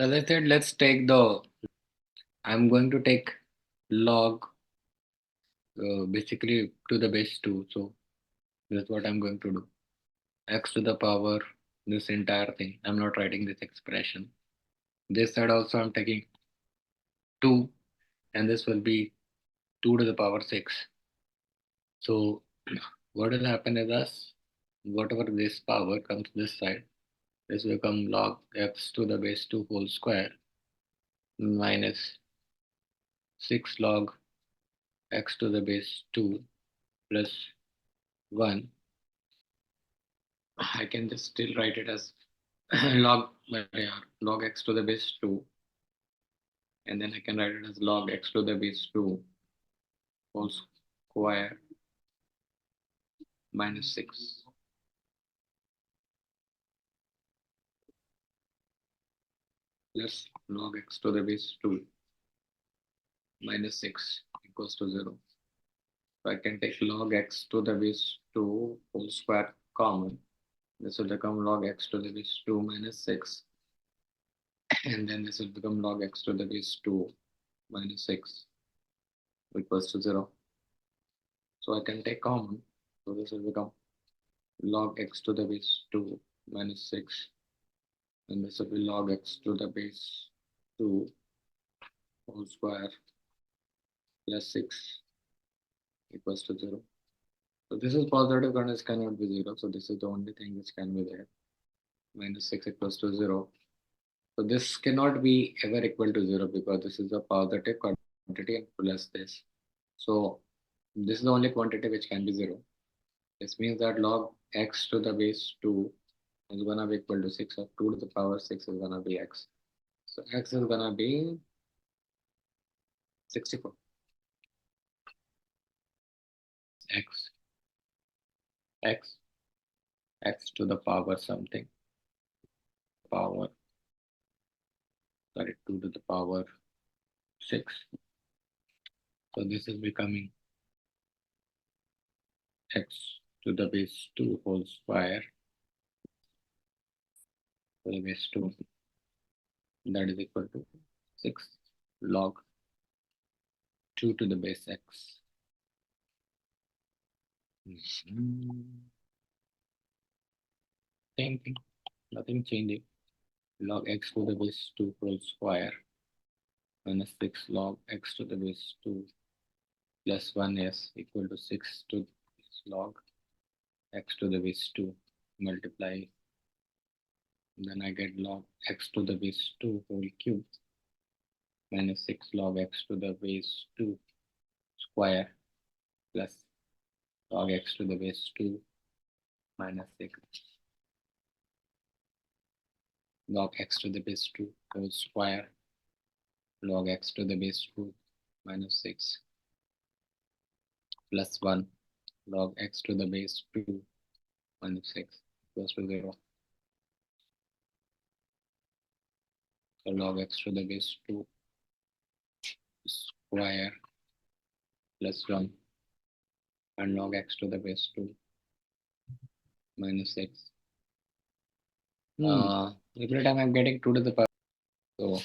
As I said, let's take I'm going to take log basically to the base 2. So that's what I'm going to do. X to the power, this entire thing. I'm not writing this expression. This side also I'm taking 2, and this will be 2 to the power 6. So what will happen is whatever this power comes this side, this will become log x to the base 2 whole square minus 6 log x to the base 2 plus 1. I can just still write it as log x to the base 2, and then I can write it as log x to the base 2 whole square minus 6. Plus log x to the base 2 minus 6 equals to 0. So I can take log x to the base 2 whole square common. This will become log x to the base 2 minus 6. And then this will become log x to the base 2 minus 6 equals to 0. So I can take common. So this will become log x to the base 2 minus 6. And this will be log x to the base 2 whole square plus 6 equals to 0. So this is positive and this cannot be 0. So this is the only thing which can be there. Minus 6 equals to 0. So this cannot be ever equal to 0 because this is a positive quantity and plus this. So this is the only quantity which can be 0. This means that log x to the base 2 is going to be equal to 6, or 2 to the power 6 is going to be x. So x is going to be 64. X to the power something. Power, 2 to the power 6. So this is becoming x to the base 2 whole square to the base 2. That is equal to 6 log 2 to the base x. Same thing, nothing changing. Log x to the base 2 whole square minus 6 log x to the base 2 plus 1 is equal to 6 to log x to the base 2 multiply. Then I get log x to the base 2 whole cube minus 6 log x to the base 2 square plus log x to the base 2 minus 6 log x to the base 2 whole square log x to the base 2 minus 6 plus 1 log x to the base 2 minus 6 equals to 0. So log x to the base 2 square plus 1 and log x to the base 2 minus 6. Every time I'm getting 2 to the power. So